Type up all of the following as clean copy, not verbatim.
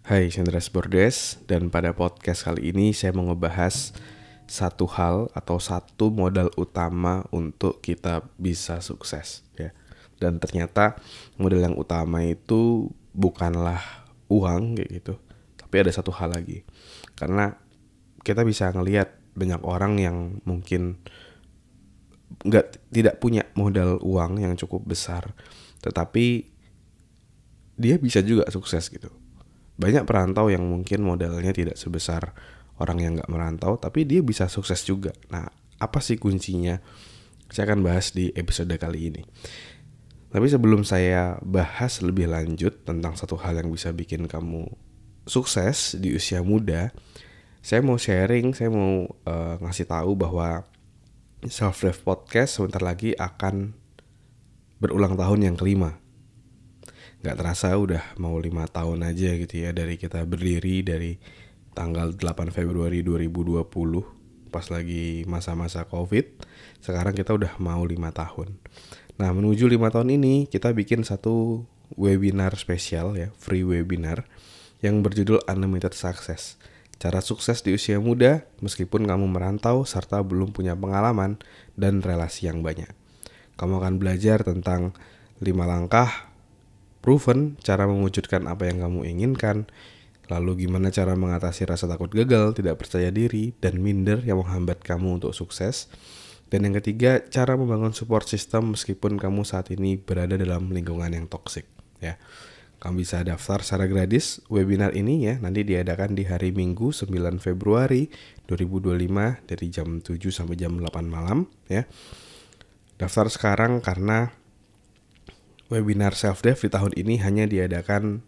Hai, saya Andreas Bordes, dan pada podcast kali ini saya mau ngebahas satu hal atau satu modal utama untuk kita bisa sukses ya. Dan ternyata modal yang utama itu bukanlah uang kayak gitu, tapi ada satu hal lagi. Karena kita bisa ngelihat banyak orang yang mungkin tidak punya modal uang yang cukup besar, tetapi dia bisa juga sukses gitu. Banyak perantau yang mungkin modalnya tidak sebesar orang yang gak merantau, tapi dia bisa sukses juga. Nah, apa sih kuncinya? Saya akan bahas di episode kali ini. Tapi sebelum saya bahas lebih lanjut tentang satu hal yang bisa bikin kamu sukses di usia muda, saya mau sharing, saya mau ngasih tahu bahwa Self Dev Podcast sebentar lagi akan berulang tahun yang kelima. Gak terasa udah mau 5 tahun aja gitu ya dari kita berdiri dari tanggal 8 Februari 2020 pas lagi masa-masa Covid. Sekarang kita udah mau 5 tahun. Nah, menuju 5 tahun ini kita bikin satu webinar spesial ya, free webinar yang berjudul Unlimited Success. Cara sukses di usia muda meskipun kamu merantau serta belum punya pengalaman dan relasi yang banyak. Kamu akan belajar tentang 5 langkah proven cara mewujudkan apa yang kamu inginkan, lalu gimana cara mengatasi rasa takut gagal, tidak percaya diri, dan minder yang menghambat kamu untuk sukses. Dan yang ketiga, cara membangun support system meskipun kamu saat ini berada dalam lingkungan yang toksik ya. Kamu bisa daftar secara gratis webinar ini ya, nanti diadakan di hari Minggu 9 Februari 2025 dari jam 7 sampai jam 8 malam ya. Daftar sekarang karena webinar self-dev di tahun ini hanya diadakan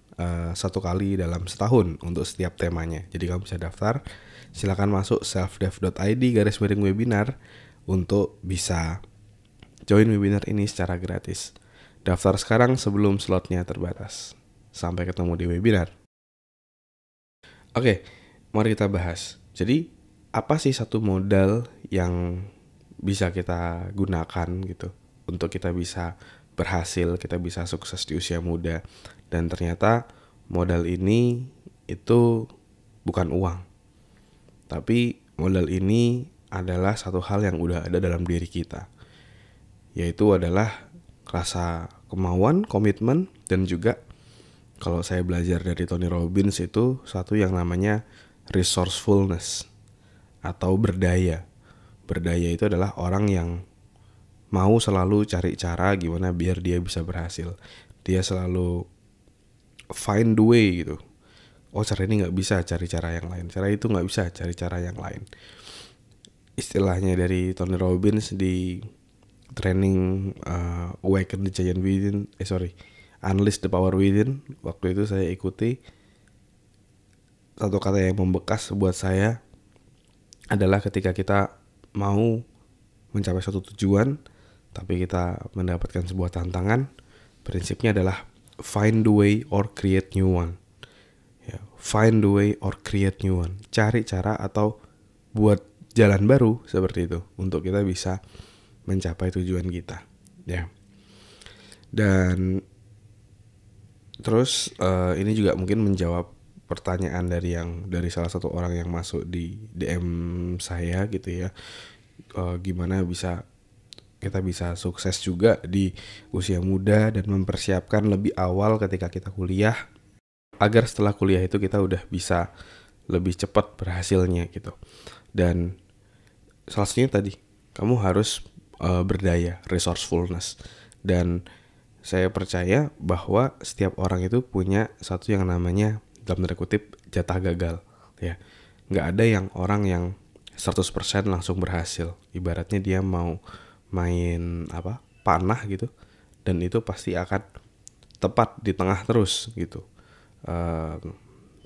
satu kali dalam setahun untuk setiap temanya. Jadi kamu bisa daftar, silakan masuk selfdev.id/webinar untuk bisa join webinar ini secara gratis. Daftar sekarang sebelum slotnya terbatas. Sampai ketemu di webinar. Oke, mari kita bahas. Jadi, apa sih satu modal yang bisa kita gunakan gitu untuk kita bisa berhasil, kita bisa sukses di usia muda. Dan ternyata modal ini itu bukan uang, tapi modal ini adalah satu hal yang udah ada dalam diri kita, yaitu adalah rasa kemauan, komitmen, dan juga kalau saya belajar dari Tony Robbins itu satu yang namanya resourcefulness atau berdaya. Berdaya itu adalah orang yang mau selalu cari cara gimana biar dia bisa berhasil. Dia selalu find the way gitu. Oh, cara ini gak bisa, cari cara yang lain. Cara itu gak bisa, cari cara yang lain. Istilahnya dari Tony Robbins di training Awaken the Giant Within, Unleash the Power Within. Waktu itu saya ikuti, satu kata yang membekas buat saya adalah ketika kita mau mencapai suatu tujuan tapi kita mendapatkan sebuah tantangan, prinsipnya adalah find the way or create new one ya, find the way or create new one, cari cara atau buat jalan baru seperti itu untuk kita bisa mencapai tujuan kita ya. Dan terus ini juga mungkin menjawab pertanyaan dari salah satu orang yang masuk di DM saya gitu ya, gimana kita bisa sukses juga di usia muda dan mempersiapkan lebih awal ketika kita kuliah agar setelah kuliah itu kita udah bisa lebih cepat berhasilnya gitu. Dan salah satunya tadi kamu harus berdaya, resourcefulness. Dan saya percaya bahwa setiap orang itu punya satu yang namanya dalam tanda kutip jatah gagal ya. Nggak ada yang orang yang 100% langsung berhasil. Ibaratnya dia mau main panah gitu, dan itu pasti akan tepat di tengah terus gitu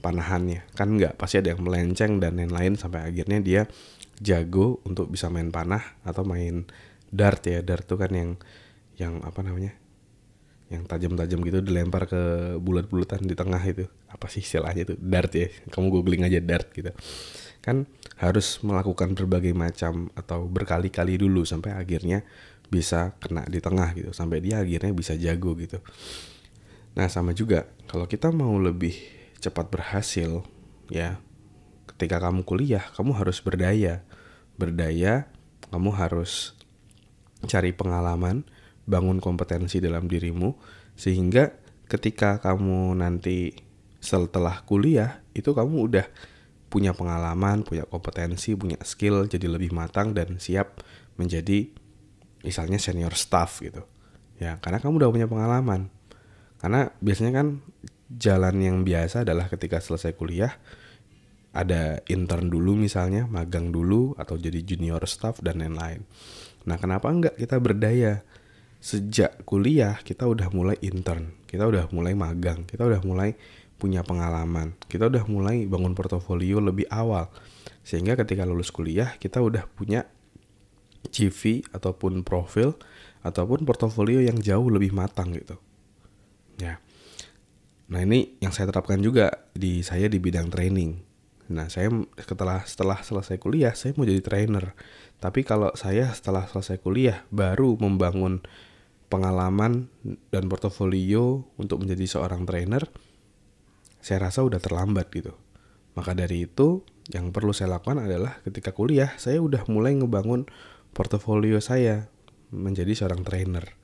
panahannya. Kan nggak, pasti ada yang melenceng dan lain-lain sampai akhirnya dia jago untuk bisa main panah atau main dart ya. Dart itu kan yang yang tajam-tajam gitu dilempar ke bulat-bulatan di tengah, itu apa sih istilahnya itu, dart ya. Kamu googling aja dart gitu. Kan harus melakukan berbagai macam atau berkali-kali dulu sampai akhirnya bisa kena di tengah gitu, sampai dia akhirnya bisa jago gitu. Nah, sama juga kalau kita mau lebih cepat berhasil, ya, ketika kamu kuliah, kamu harus berdaya. Berdaya, kamu harus cari pengalaman, bangun kompetensi dalam dirimu, sehingga ketika kamu nanti setelah kuliah, itu kamu udah punya pengalaman, punya kompetensi, punya skill, jadi lebih matang dan siap menjadi misalnya senior staff gitu. Ya, karena kamu udah punya pengalaman. Karena biasanya kan jalan yang biasa adalah ketika selesai kuliah ada intern dulu misalnya, magang dulu atau jadi junior staff dan lain-lain. Nah, kenapa enggak kita berdaya? Sejak kuliah kita udah mulai intern, kita udah mulai magang, kita udah mulai punya pengalaman, kita udah mulai bangun portofolio lebih awal. Sehingga ketika lulus kuliah kita udah punya CV ataupun profil ataupun portofolio yang jauh lebih matang gitu. Ya. Nah, ini yang saya terapkan juga di bidang training. Nah, saya setelah selesai kuliah saya mau jadi trainer. Tapi kalau saya setelah selesai kuliah baru membangun pengalaman dan portofolio untuk menjadi seorang trainer, saya rasa udah terlambat gitu. Maka dari itu, yang perlu saya lakukan adalah ketika kuliah, saya udah mulai ngebangun portofolio saya menjadi seorang trainer.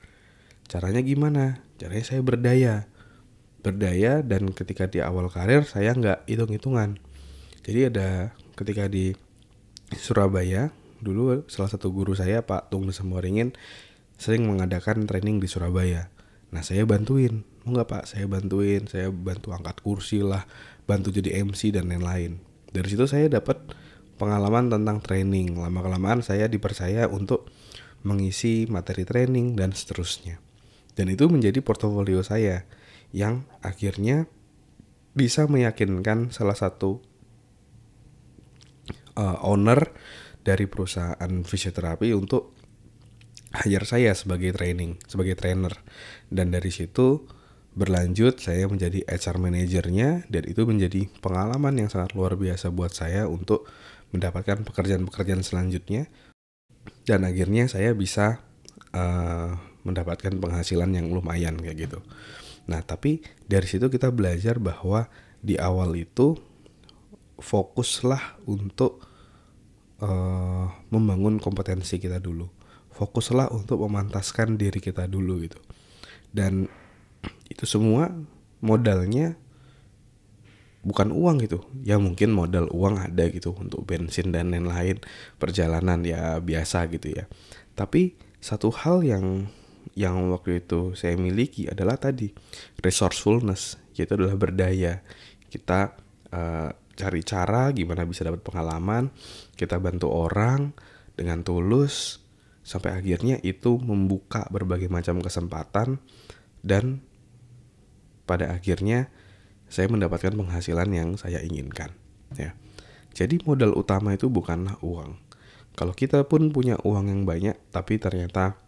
Caranya gimana? Caranya saya berdaya. Berdaya, dan ketika di awal karir, saya nggak hitung-hitungan. Jadi ada ketika di Surabaya, dulu salah satu guru saya, Pak Tung Desemboringin, sering mengadakan training di Surabaya. Nah, saya bantuin. Mau nggak Pak? Saya bantu angkat kursi lah, bantu jadi MC dan lain-lain. Dari situ saya dapat pengalaman tentang training. Lama-kelamaan saya dipercaya untuk mengisi materi training dan seterusnya. Dan itu menjadi portofolio saya yang akhirnya bisa meyakinkan salah satu owner dari perusahaan fisioterapi untuk hire saya sebagai trainer. Dan dari situ berlanjut saya menjadi HR manajernya, dan itu menjadi pengalaman yang sangat luar biasa buat saya untuk mendapatkan pekerjaan-pekerjaan selanjutnya, dan akhirnya saya bisa mendapatkan penghasilan yang lumayan kayak gitu. Nah, tapi dari situ kita belajar bahwa di awal itu fokuslah untuk membangun kompetensi kita dulu. Fokuslah untuk memantaskan diri kita dulu gitu. Dan itu semua modalnya bukan uang gitu. Ya mungkin modal uang ada gitu untuk bensin dan lain-lain, perjalanan ya biasa gitu ya. Tapi satu hal yang waktu itu saya miliki adalah tadi resourcefulness, yaitu adalah berdaya. Kita cari cara gimana bisa dapat pengalaman, kita bantu orang dengan tulus, sampai akhirnya itu membuka berbagai macam kesempatan, dan pada akhirnya saya mendapatkan penghasilan yang saya inginkan ya. Jadi modal utama itu bukanlah uang. Kalau kita pun punya uang yang banyak tapi ternyata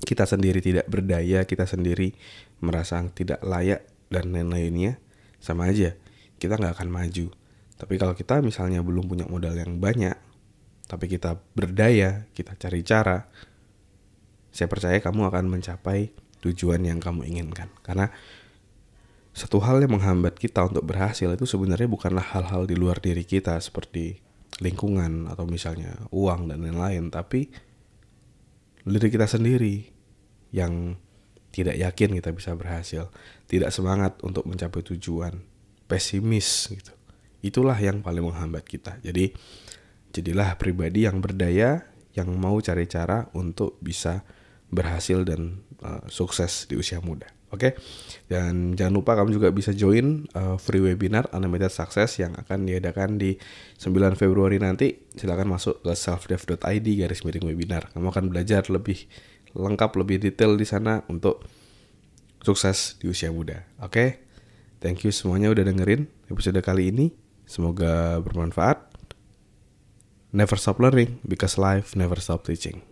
kita sendiri tidak berdaya, kita sendiri merasa tidak layak dan lain-lainnya, sama aja kita gak akan maju. Tapi kalau kita misalnya belum punya modal yang banyak, tapi kita berdaya, kita cari cara, saya percaya kamu akan mencapai tujuan yang kamu inginkan. Karena satu hal yang menghambat kita untuk berhasil itu sebenarnya bukanlah hal-hal di luar diri kita seperti lingkungan atau misalnya uang dan lain-lain, tapi diri kita sendiri yang tidak yakin kita bisa berhasil, tidak semangat untuk mencapai tujuan, pesimis gitu. Itulah yang paling menghambat kita. Jadi jadilah pribadi yang berdaya, yang mau cari cara untuk bisa berhasil dan sukses di usia muda. Oke? Dan jangan lupa kamu juga bisa join free webinar Unlimited Success yang akan diadakan di 9 Februari nanti. Silakan masuk ke selfdev.id/webinar. Kamu akan belajar lebih lengkap, lebih detail di sana untuk sukses di usia muda. Oke? Thank you semuanya udah dengerin episode kali ini. Semoga bermanfaat. Never stop learning because life never stop teaching.